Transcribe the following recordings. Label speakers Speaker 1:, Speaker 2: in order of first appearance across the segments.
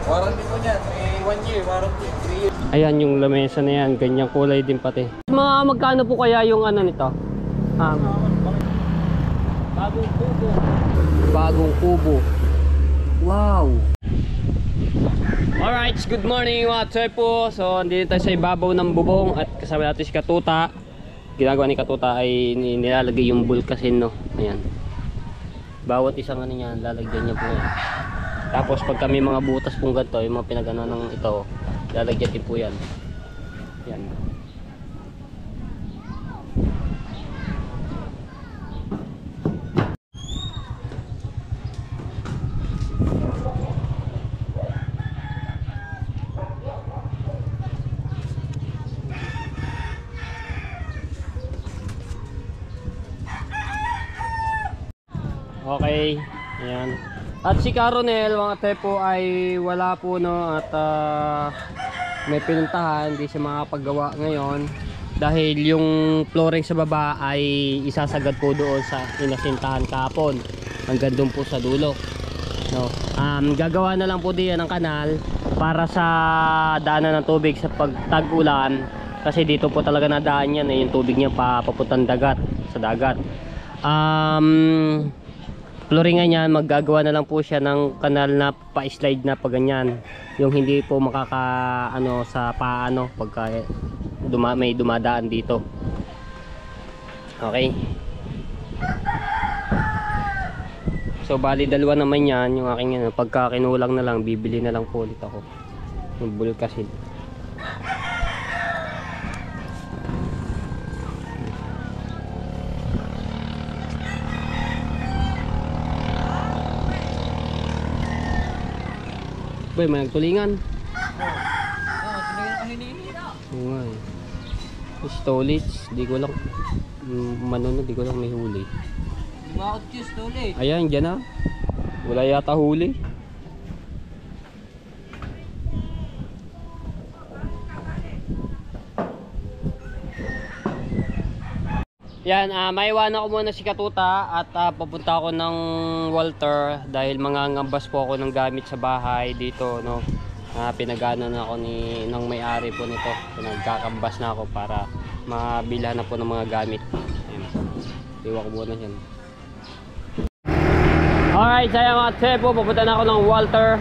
Speaker 1: Warranty po niyan, 1 year, warranty, 3 years.
Speaker 2: Ayan yung lamesa na yan, ganyang kulay din pati. Magkano po kaya yung ano nito?
Speaker 1: Bagong kubo.
Speaker 2: Bagong kubo. Wow! Alright, good morning mga Tsepo. So, andito tayo sa ibabaw ng bubong at kasama natin si Katuta. Ginagawa ni Katuta ay nilalagay yung bulkasin, no? Ayan. Bawat isang ano niyan, lalagyan niya po yan. Tapos pag kami mga butas pong ganito, yung mga pinagano ng ito, lalagyan din po yan. Yan. Okay, ayan. At si Caronel, mga Tepo, ay wala po, no, at may pinuntahan, hindi siya makapagawa ngayon dahil yung flooring sa baba ay isasagad po doon sa inasintahan kahapon hanggang doon po sa dulo, no. Gagawa na lang po diyan ng kanal para sa daanan ng tubig sa pagtag-ulan, kasi dito po talaga nadaan yan, yung tubig niya papuntang dagat, sa dagat. Flooringan niyan, maggagawa na lang po siya ng kanal na pa-slide na pa ganyan, yung hindi po makaka ano sa paano pagka may dumadaan dito. Okay, so bali dalawa naman yan yung aking yan. Pagka kinulang na lang, bibili na lang po ulit ako ng bulkasin. Boy, may nagtulingan.
Speaker 1: Tulingan kasi nilina.
Speaker 2: Oo nga eh. Stolage, di ko lang manunod, di ko lang may huli.
Speaker 1: Di ba ako choose tuloy?
Speaker 2: Ayan, dyan na. Wala yata huli. Yan, maiwanan ko muna si Katuta at papunta ako ng Walter dahil mangangambas po ako ng gamit sa bahay dito, no. Pinagana na ako ng may-ari po nito. Pinagkakambas na ako para mabilhan na po ng mga gamit. Ayan. Iwan ko muna yan. Alright, saya mga Tsepo, papunta na ako ng Walter.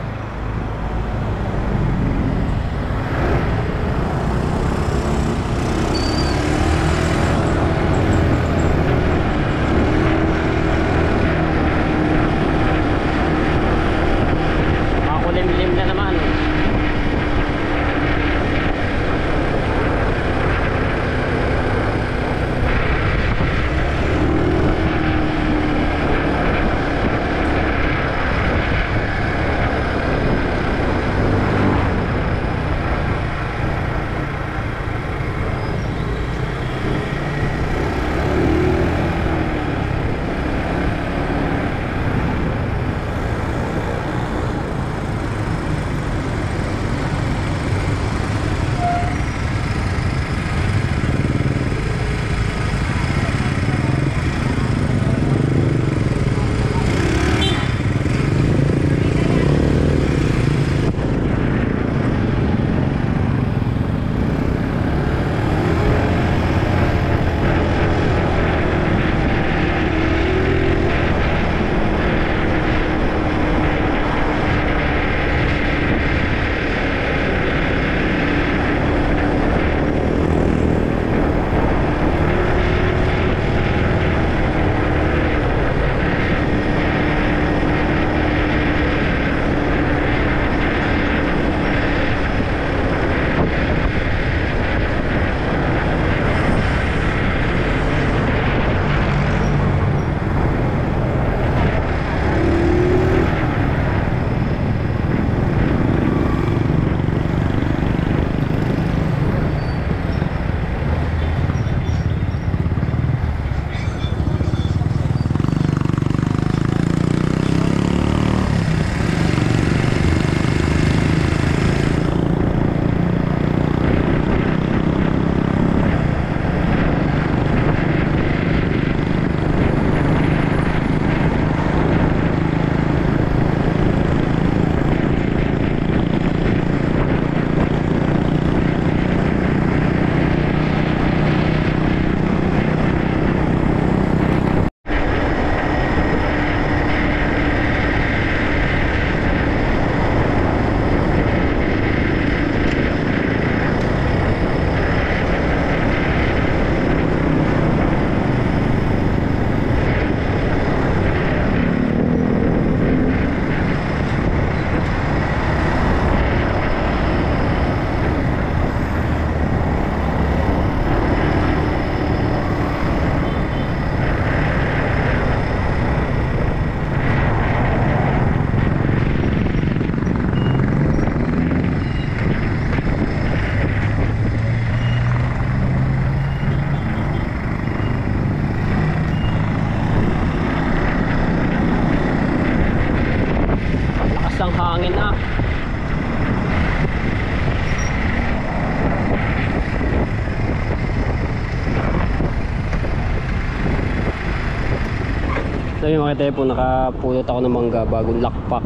Speaker 2: Mga tepo, nakapulot ako ng mangga, bagong lakpak.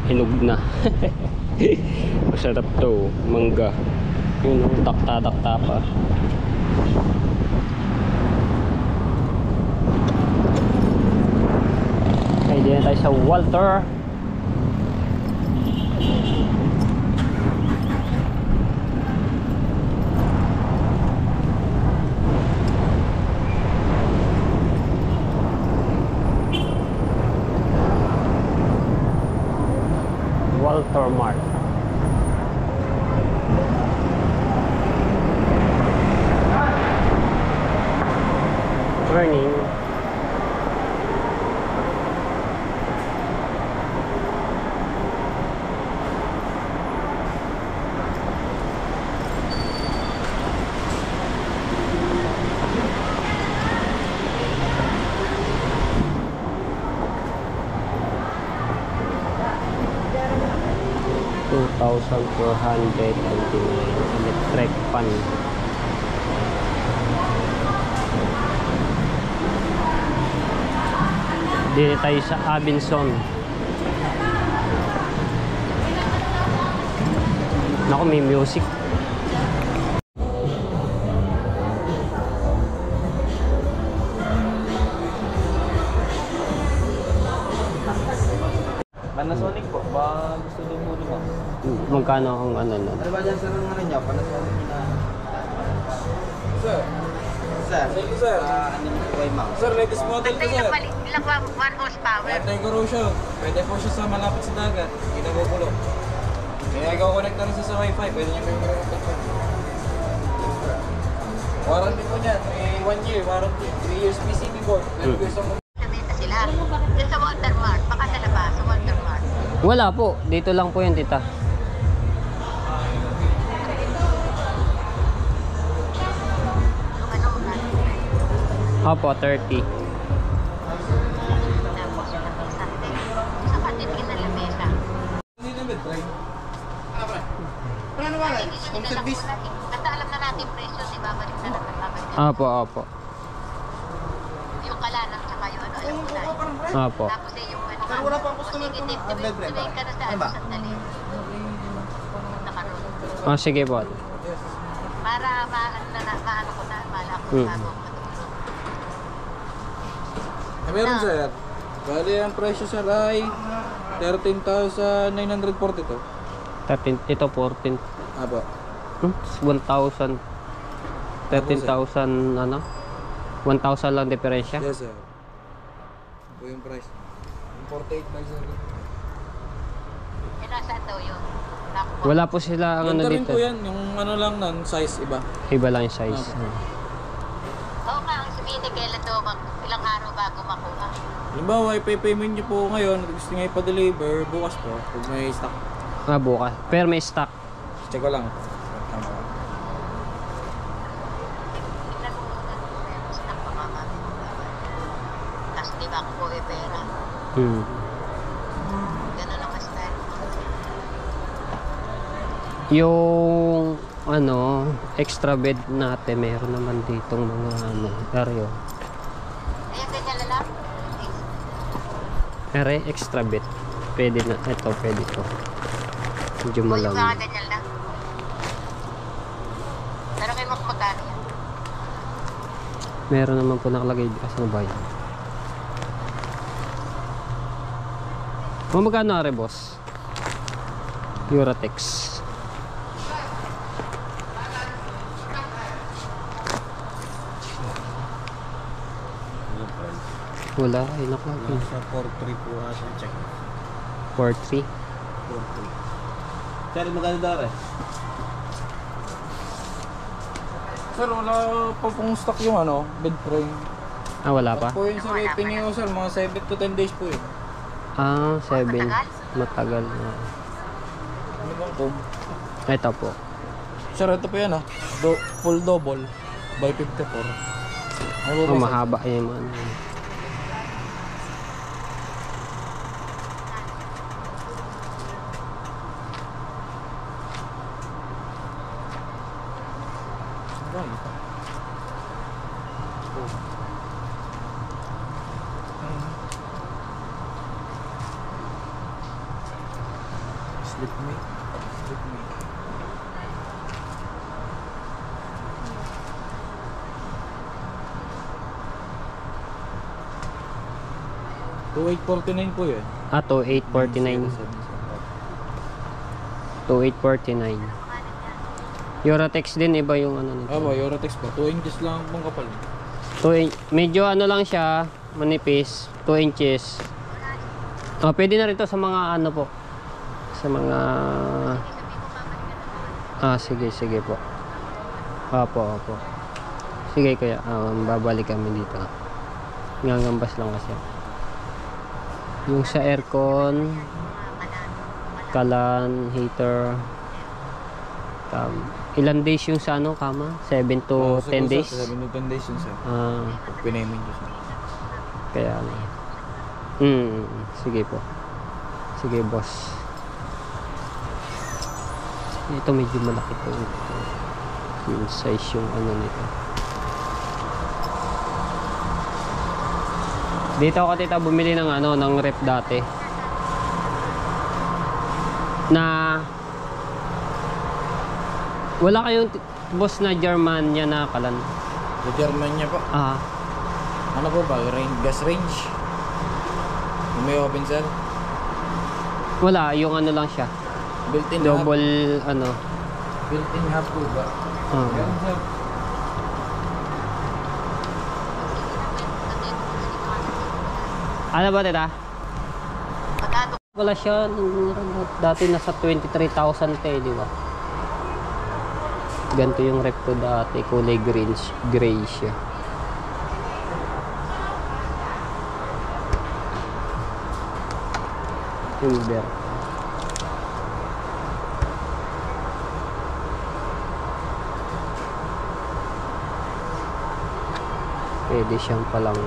Speaker 2: Hinog na. Masarap to, mangga. Yun, takta-takta pa. Okay, dito na tayo sa Walter. Walter Mart. Turning. $2,429 electric fan. Dito tayo sa Abinson. Naku, may music.
Speaker 1: Panasonic po, ba gusto din mo naman?
Speaker 2: Magkano ang ano na?
Speaker 1: Ano ba dyan sir ang ano niya? Panasonic na... Sir? Sir? Thank you sir. Ano yung kay ma'am? Sir, latest model ko sir.
Speaker 3: Ilang 1 horsepower?
Speaker 1: Anti-corrosion. Pwede po siya sa malapit sa dagat. Hindi na bubulo. Kaya ikaw-connect na rin siya sa wifi. Pwede niya kayo connect. Warranty po niyan. May 1 year warranty. 3 years PCB board. 12 years ang...
Speaker 3: Sabita sila. Dito sa Walter Mart. Baka sa labas, sa Walter Mart.
Speaker 2: Wala po, dito lang po yun, tita.
Speaker 3: Yung ano, natin.
Speaker 2: Opo, 30.
Speaker 3: Tapos yung lamesa. Sa patitingin na lamesa.
Speaker 1: Hindi na mid-drive. Ano ba? Ano ba? Home service?
Speaker 3: Basta alam na natin presyo, di babalik na natin.
Speaker 2: Opo, opo.
Speaker 3: Yung kalanan, tsaka yung ano, yung kulay.
Speaker 2: Opo.
Speaker 3: Tapos eh, yung ano,
Speaker 1: Pero wala pang customer
Speaker 3: sige,
Speaker 1: kung
Speaker 3: tip,
Speaker 1: upload rin ba?
Speaker 3: tuloy ka na sa
Speaker 1: Ano
Speaker 3: ano,
Speaker 1: ba?
Speaker 3: sandali. Nakaroon.
Speaker 2: Oh, sige po.
Speaker 3: Para maano ko na, mala ko bago ako matulog.
Speaker 1: Meron sir. Bali ang presyo sir ay 13,942.
Speaker 2: 13, ito 14.
Speaker 1: Apo.
Speaker 2: 1,000. 13,000 ano? 1,000 lang diferensya.
Speaker 1: Yes sir. Ito po yung price. 48 na sir.
Speaker 3: Eh, nasaan daw yun? Nakuha.
Speaker 2: Wala po sila ang ano
Speaker 1: Ganda rin
Speaker 2: dito.
Speaker 1: po yan. Yung ano lang nun, size iba.
Speaker 2: Iba lang yung size.
Speaker 3: Oo nga, ang sabihin ni Kela to, ilang araw bago makuha.
Speaker 1: Halimbawa, ipay-payment nyo po ngayon. Gusto nyo ipa-deliver, bukas po. Kung may stock.
Speaker 2: Ah, bukas. Pero may stock.
Speaker 1: Check ko lang. Tama.
Speaker 3: Tignan mo muna kung meron stock pa mamami. Tapos di ba ako po pera? Ganun ang mas meron.
Speaker 2: Yung ano, extra bed natin, meron naman ditong mga ano, area.
Speaker 3: Ayan, ganyan na lang.
Speaker 2: Area, extra bed. Pwede na, ito, pwede to. Medyo
Speaker 3: O yung mga
Speaker 2: malang.
Speaker 3: ganyan lang. Pero kayo magpagkano yan?
Speaker 2: Meron naman po nakalagay dito sa bayan. Magkano are, boss? Eurotex. Wala, ay nakalagay.
Speaker 1: Sa 4.3 po siya check.
Speaker 2: 4.3.
Speaker 1: 4.3. Sir, magkano dara? Sir, wala pa pong stock yung ano, bed frame.
Speaker 2: Ah, wala pa?
Speaker 1: Po yun sa waiting nyo sir, mga 7 to 10 days po yun.
Speaker 2: Ah, 7.
Speaker 3: Matagal?
Speaker 2: Matagal.
Speaker 1: Ano bang po?
Speaker 2: Ito po.
Speaker 1: Sir, ito po yan full double by 54. Ano
Speaker 2: Oh,
Speaker 1: ba ba,
Speaker 2: mahaba yung ano.
Speaker 1: Sleep me. Sleep me. 2849 po yun.
Speaker 2: 2849. 2849. Eurotex din, iba yung ano nito.
Speaker 1: Eurotex po. 2 inches lang pong kapal.
Speaker 2: Medyo ano lang siya, manipis, 2 inches. Pwede na rin to sa mga ano po. Sa mga sige po. Opo. Sige kuya, babalik kami dito. Ngangambas lang kasi. Yung sa aircon, kalan, heater. Ilan days yung sa ano, kama? 7 to 10 days?
Speaker 1: 7 to 10 days yun sir. Pinayment yun sir.
Speaker 2: Kaya ano. Sige po. Sige boss. Ito medyo malaki to. Yung size yung ano nito. Dito ako tita bumili ng ano, ng rep dati. Na wala kayong boss na Germania na kalan?
Speaker 1: Sa Germania po. Ano po ba? Gas range? May oven sir?
Speaker 2: Wala, yung ano lang siya.
Speaker 1: Built-in
Speaker 2: Double
Speaker 1: hub.
Speaker 2: ano.
Speaker 1: Built-in hub po ba? Meron sir.
Speaker 2: Ano ba tita? Wala siya. Dati nasa 23,000 di ba? Ganito yung rep ko dati. Kulay gray siya. Timber. Pwede siyang palang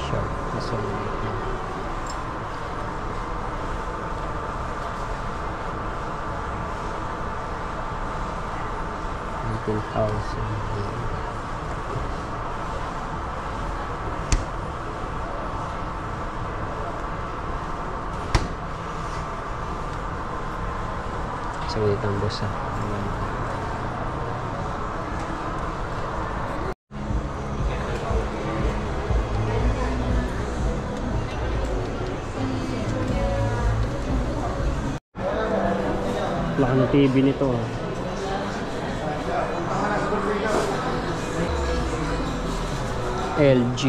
Speaker 2: sharp na sulit na. Sulit ang boss ha. Laki ng TV nito ah. LG.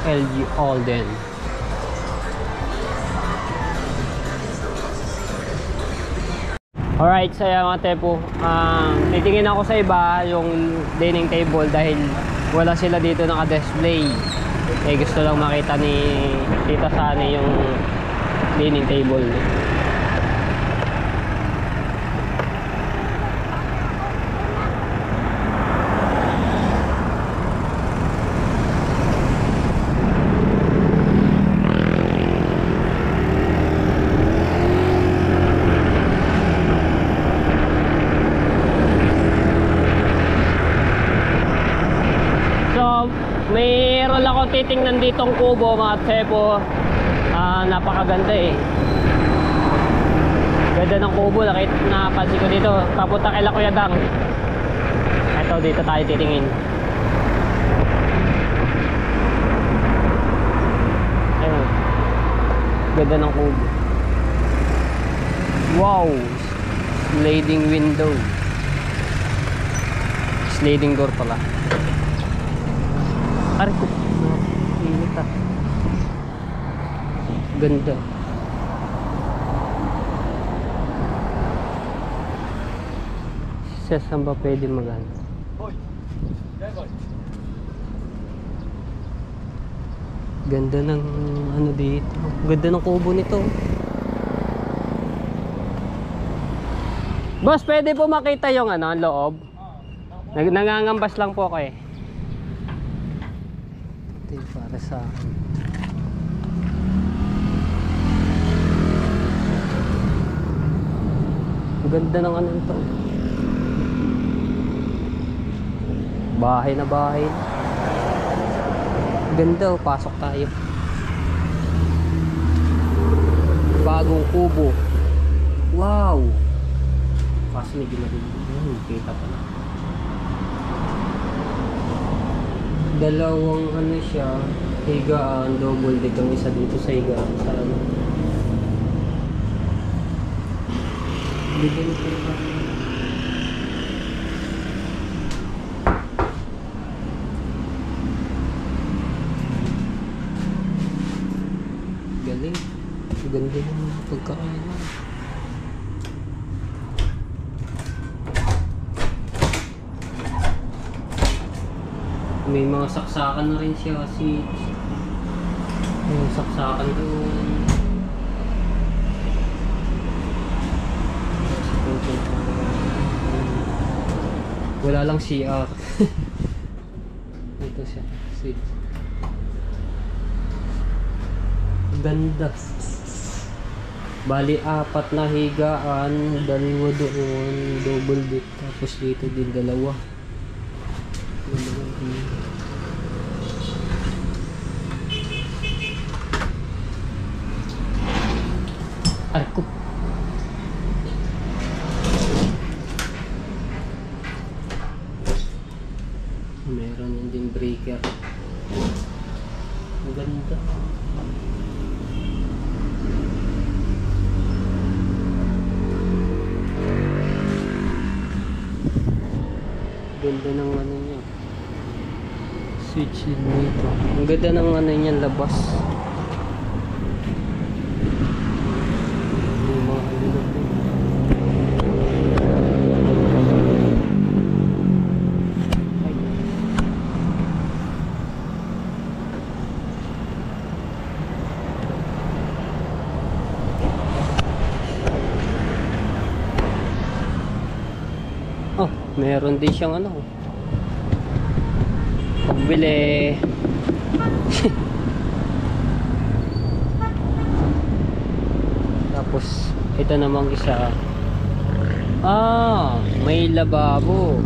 Speaker 2: LG Alden. Alright, saya mga tepo. Titingin ako sa iba yung dining table dahil wala sila dito naka-display. Gusto lang makita ni Tita Sani yung dining table. Mayroon akong titingnan ditong kubo mga tsepo. Napakaganda eh. Ganda ng kubo. Napansin ko dito. Papunta kay Kuya Dang. Eto, dito tayo titingin. Ayun. Ganda ng kubo. Wow. Sliding window. Sliding door pala. Aray ko. Init ah. Ganda. Saan ba pwede mag-ano? Ganda ng ano dito. Ganda ng kubo nito. Boss, pwede po makita yung ano, loob? Nangangambas lang po ako eh. Para sa ganda ng ano ito. Bahay na bahay. Ganda, oh. Pasok tayo. Bagong kubo. Wow. Kaso medyo madilim. Kita pa na. Dalawang ano siya, higaan, double deck ang isa dito sa higaan. Sa ano. Bigyan ko pa. Galing. Ganda yung pagkakain. May mga saksakan na rin siya kasi may saksakan doon. Wala lang CR. Ito siya. Switch. Ganda. Bali 4 na higaan, 2 doon, double deck, tapos dito din 2. Arko. Meron din breaker. Ang ganda. Ganda ng ano niya. Switch nito. Ang ganda ng ano niya, labas. Yung mga ano natin. Oh, meron din siyang ano. Pagbili. Tapos ito namang isa. May lababo.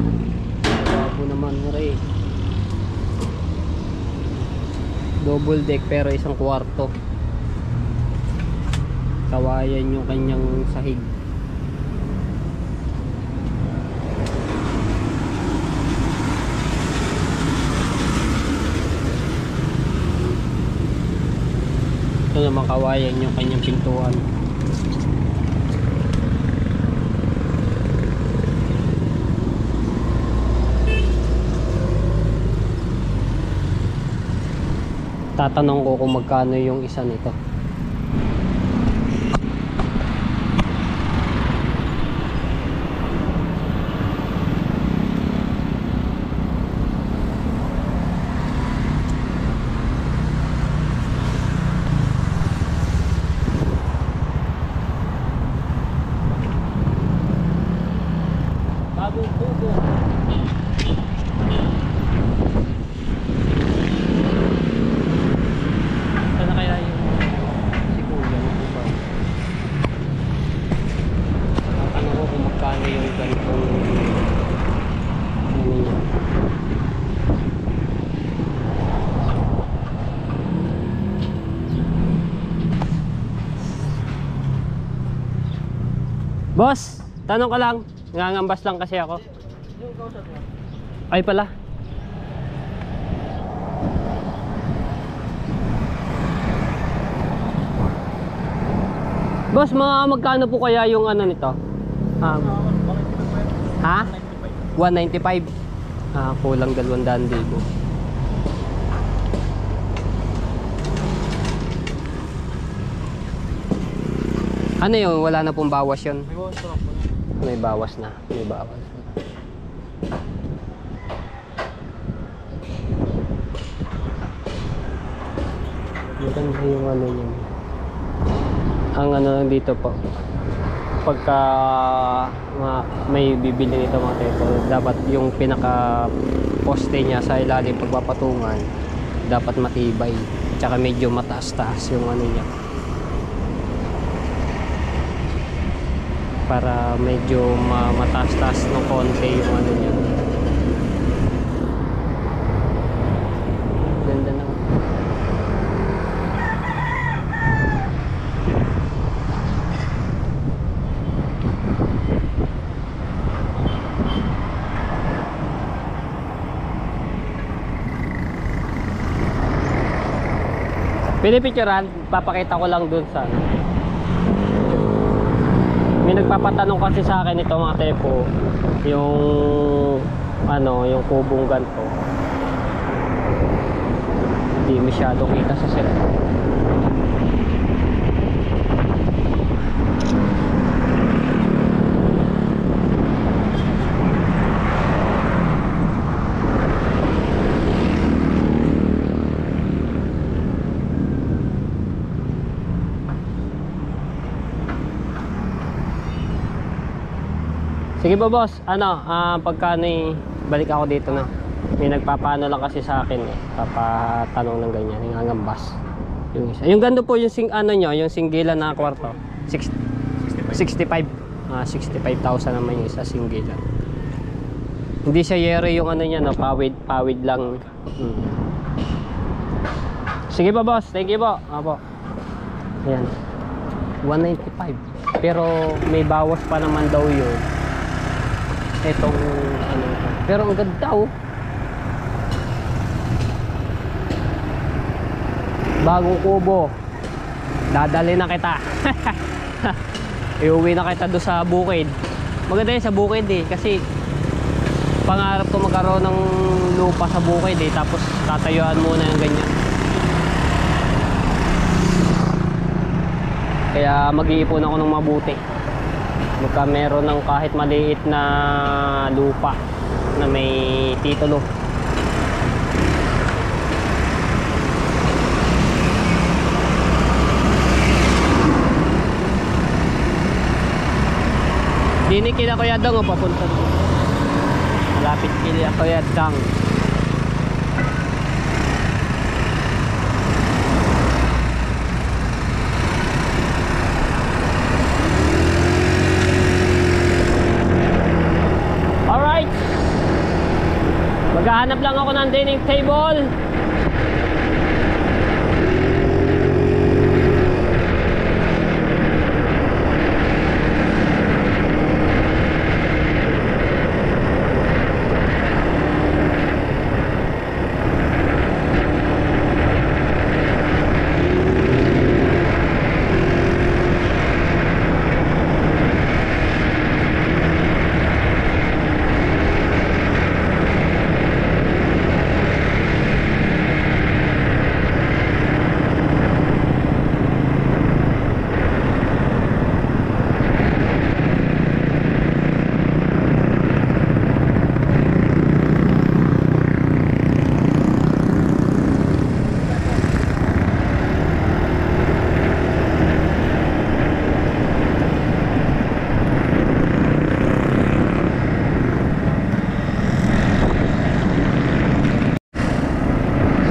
Speaker 2: Lababo naman rin. Double deck pero isang kwarto. Kawayan yung kanyang sahig. Ito naman kawayan yung kanyang pintuan. Tatanong ko kung magkano yung isa nito. Bagong kubo. Sana kaya yung si Kuya ng iba. Tatanong ko kung magkano yung ganitong ano niya. Boss, tanong ka lang. Ngangambas lang kasi ako. Ay pala. Boss, magkano po kaya yung ano nito? Ha? 195. Kulang 200,000. Ano yun? Wala na pong bawas yun? May bawas na. May bawas na. Maganda yung ano yun. Ang ano dito po, pagka may bibili nito mga teto, dapat yung pinaka poste niya sa ilalim pagpapatungan dapat matibay, tsaka medyo mataas-taas yung ano niya, para medyo mataas-taas ng konti yung ano niya. Pinipicturean, papakita ko lang dun sa may nagpapatanong kasi sa akin ito mga tepo, yung ano, yung kubong ganto. Hindi masyado kita sa set. Sige ba boss, ano, pagkano balik ako dito na. May nagpapano lang kasi sa akin eh, papatanong ng ganyan, yung angambas. Yung isa. Yung gando po yung ano nyo, yung singgilan na kwarto. 65. 65,000 naman yung isa singgilan. Hindi siya yero yung ano niya, no, pawid lang. Sige pa boss, thank you po. Apo. Ayan. 195. Pero may bawas pa naman daw yun. Itong ano. Pero ang ganda oh. Bagong kubo. Dadali na kita. Iuwi na kita doon sa bukid. Maganda yun sa bukid eh. Kasi pangarap ko magkaroon ng lupa sa bukid eh. Tapos tatayuan muna yung ganyan. Kaya mag-iipon ako ng mabuti. Magka meron ng kahit maliit na lupa na may titulo. Dini kila Kuya Dang o papunta dito. Malapit kila Kuya Dang. Alright. Maghahanap lang ako ng dining table.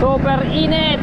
Speaker 2: Super init.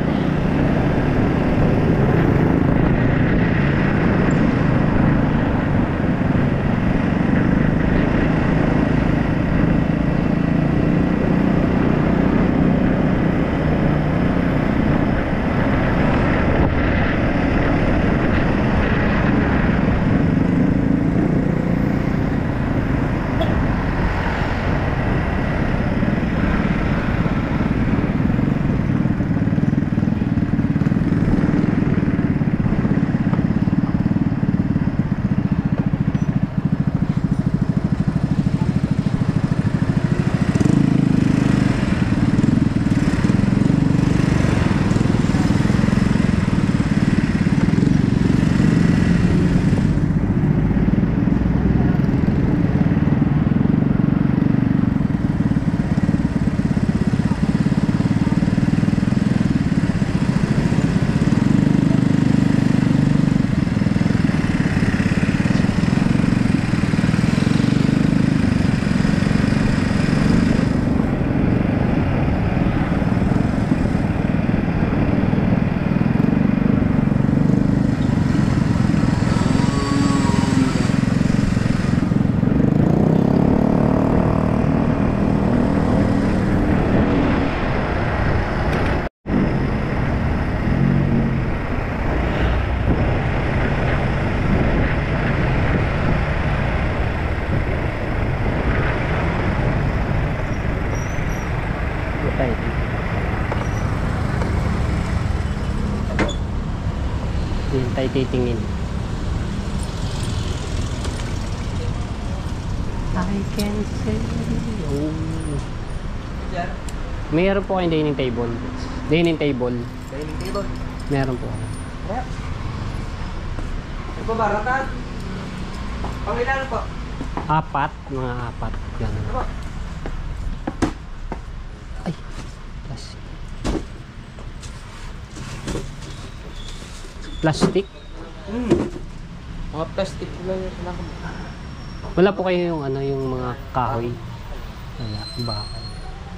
Speaker 2: Hindi tayo titingin. I can say oh. Mayroon po kayong dining table. Dining table.
Speaker 1: Dining table.
Speaker 2: Meron po.
Speaker 1: Yeah. Ano po ba? Ratan? Pangilan po?
Speaker 2: Apat. Mga apat. Yan.
Speaker 1: Ano po?
Speaker 2: Ay. Plastic. Plastic?
Speaker 1: Mga plastic lang yung sinakam.
Speaker 2: Wala po kayo yung ano, yung mga kahoy. Wala. Bakal.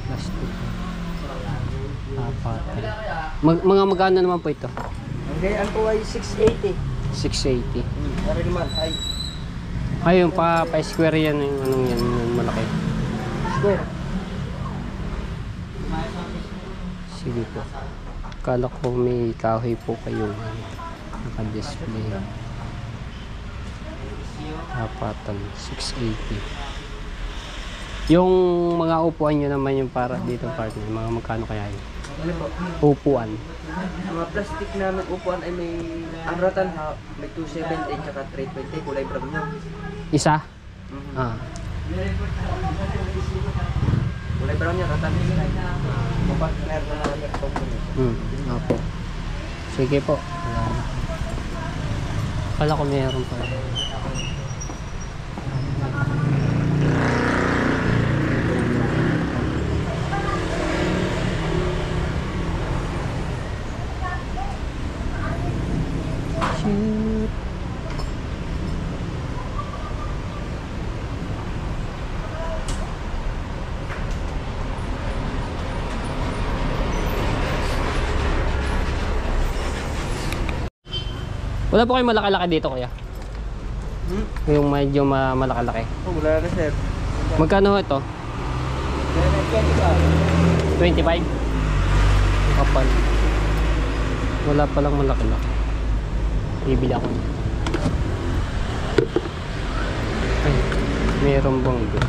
Speaker 2: Plastic. Apat. Mga magkano naman po ito?
Speaker 1: Ang gayaan po ay 680.
Speaker 2: 680.
Speaker 1: Ano naman? Ay,
Speaker 2: Ay, yung pa-square yan, yung anong yan, yung malaki.
Speaker 1: square.
Speaker 2: Sige po. Kala ko may kahoy po kayo. Naka-display. Apatan, 680. Yung mga upuan nyo naman yung para dito partner, mga magkano kaya yun?
Speaker 1: Ano po?
Speaker 2: Upuan.
Speaker 1: Mga plastic na upuan ay may ang ratan ha, may 270 at 320 kulay brown niya.
Speaker 2: Isa?
Speaker 1: Mhm.
Speaker 2: Ah.
Speaker 1: Kulay brown niya ratan. Partner na namin ito.
Speaker 2: Apo. Sige po. Kala ko meron pa. Shoot. Wala po kayong malaki-laki dito kuya? Yung medyo malaki-laki.
Speaker 1: Oh, wala na sir.
Speaker 2: Magkano ito? 25? Kapal. Wala palang malaki-laki. Bibili ako. Ay, meron bang ito?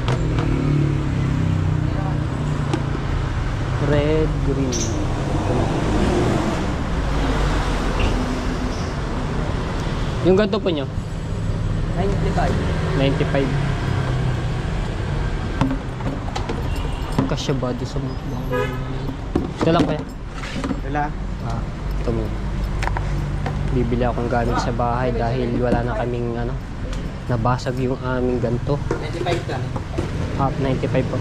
Speaker 2: Red, green. Yung ganito po nyo?
Speaker 1: 95.
Speaker 2: 95. Kasya ba doon sa mga bahay? Ito lang kaya?
Speaker 1: Wala.
Speaker 2: Ito mo. Bibili akong gamit sa bahay dahil wala na kaming ano, nabasag yung aming ganto.
Speaker 1: 95 ka.
Speaker 2: 95 po.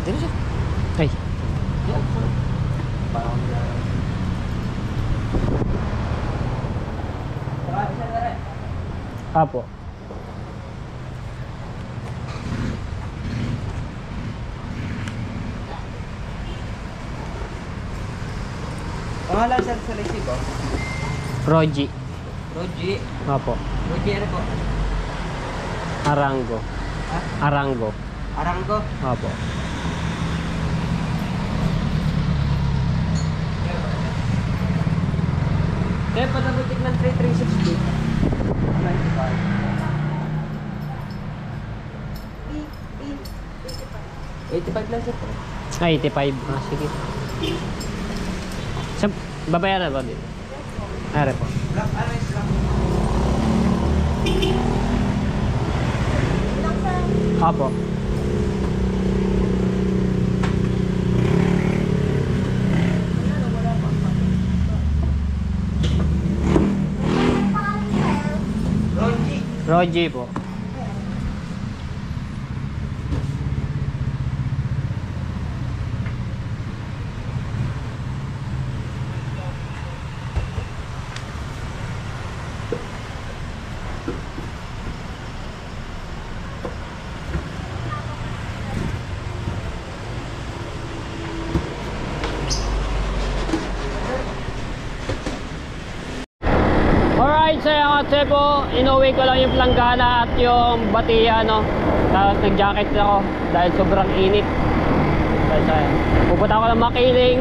Speaker 1: Dito siya.
Speaker 2: Ay, apo.
Speaker 1: Pangalan sir sa resibo?
Speaker 2: Roji.
Speaker 1: Roji.
Speaker 2: Apo.
Speaker 1: Roji ano po?
Speaker 2: Arango.
Speaker 1: Ha?
Speaker 2: Arango.
Speaker 1: Arango.
Speaker 2: Apo.
Speaker 1: Kaya panabutik ng 3360. 85 lang sir.
Speaker 2: Ay, 85. Ah, sige. Sa, babayaran ba dito? Are po.
Speaker 1: Black, ano is black?
Speaker 2: Apo.
Speaker 1: Roji.
Speaker 2: Roji po. Alright, so yung atse po, inuwi ko lang yung planggana at yung batiya, no. Tapos nag-jacket ako dahil sobrang init. So, pupunta ako ng Makiling.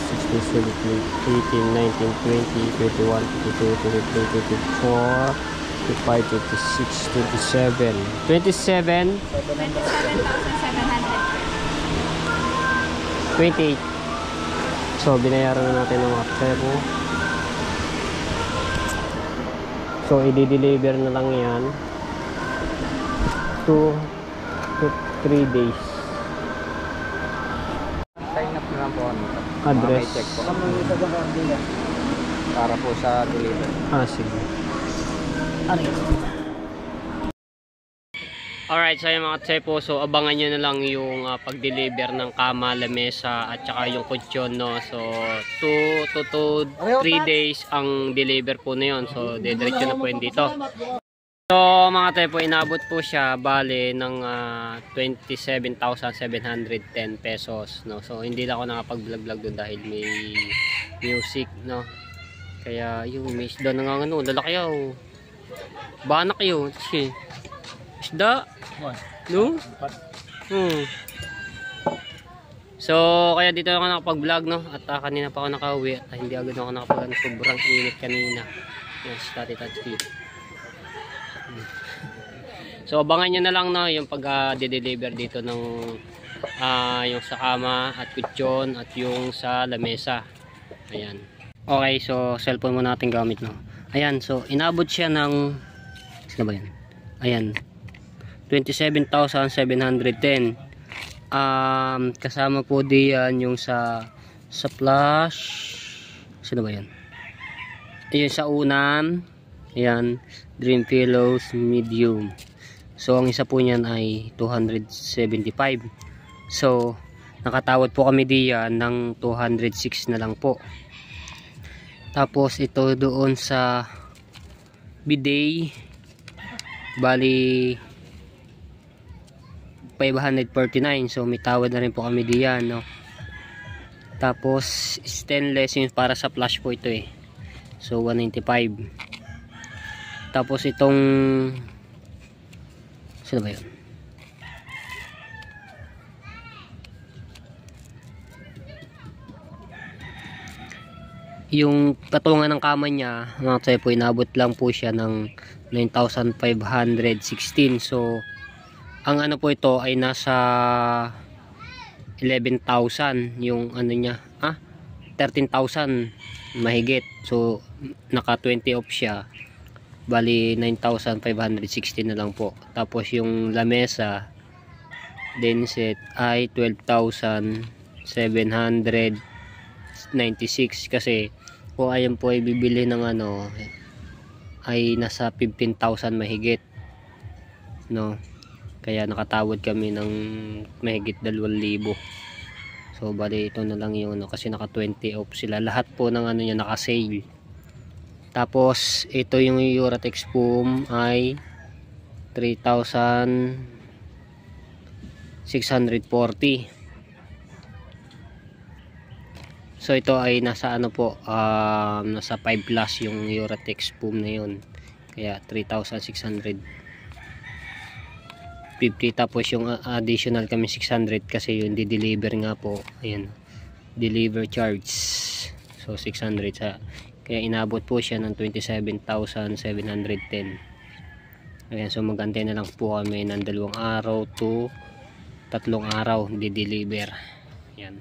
Speaker 2: 15, 16, 17, 18, 19, 20, 21, 22, 23, 24, 25, 26, 27. 27? 28. So, binayaran na natin ng mga tsebo. So, i-deliver na lang yan 2 to 3 days.
Speaker 1: Sign up na lang po ano.
Speaker 2: Address.
Speaker 1: Check po. Para po sa delivery.
Speaker 2: Sige. Alright, so yung mga tsepo, so abangan nyo na lang yung pag-deliver ng kama, lamesa, at saka yung kutsyon, no? So, 2 to 3 days ang deliver po na yun. So, diretso na po yun dito. So, mga tsepo, inabot po siya, bale, ng 27,710 pesos, no? So, hindi na ako nakapag-vlog-vlog doon dahil may music, no? Kaya, yung may isda na nga, ano, lalaki yaw. Banak yun, kasi isda. No? So, kaya dito ako nakapag-vlog, no? At kanina pa ako nakauwi at hindi agad ako nakapag, sobrang init kanina. Yes, Tati. So, abangan nyo na lang, no? Yung pag-deliver dito ng yung sa kama at kutsyon at yung sa lamesa. Ayan. Okay, so cellphone mo natin gamit, no? Ayan, so inabot siya ng sino ba yan? Ayan, 27,710. Kasama po diyan yung sa flash. Sino ba yan? Ayun, sa unan. Ayan, Dream Pillows medium. So ang isa po niyan ay 275. So nakatawad po kami diyan ng 206 na lang po. Tapos ito doon sa bidet, bali 549. So may tawad na rin po kami diyan, no. Tapos stainless yung para sa flush po ito eh. So 195. Tapos itong sino ba yun? Yung patungan ng kama niya, mga tayo po, inabot lang po siya ng 9,516. So ang ano po ito ay nasa 11,000 yung ano niya, 13,000 mahigit. So naka 20 off siya, bali 9,516 na lang po. Tapos yung lamesa Denset ay 12,796 kasi kung ayan po ay bibili ng ano ay nasa 15,000 mahigit, no. Kaya nakatawad kami ng mahigit 2,000. So bali ito na lang yung ano, kasi naka 20 off sila. Lahat po ng ano niya naka sale. Tapos ito yung Uratex foam ay 3,640. So ito ay nasa ano po, nasa 5 plus yung Uratex foam na yun. Kaya 3,650. Tapos yung additional kami 600 kasi yung di-deliver nga po. Ayan, deliver charge. So 600 sa, kaya inabot po siya ng 27,710. Ayan, so magantay na lang po kami ng 2 araw to 3 araw di-deliver. Ayan.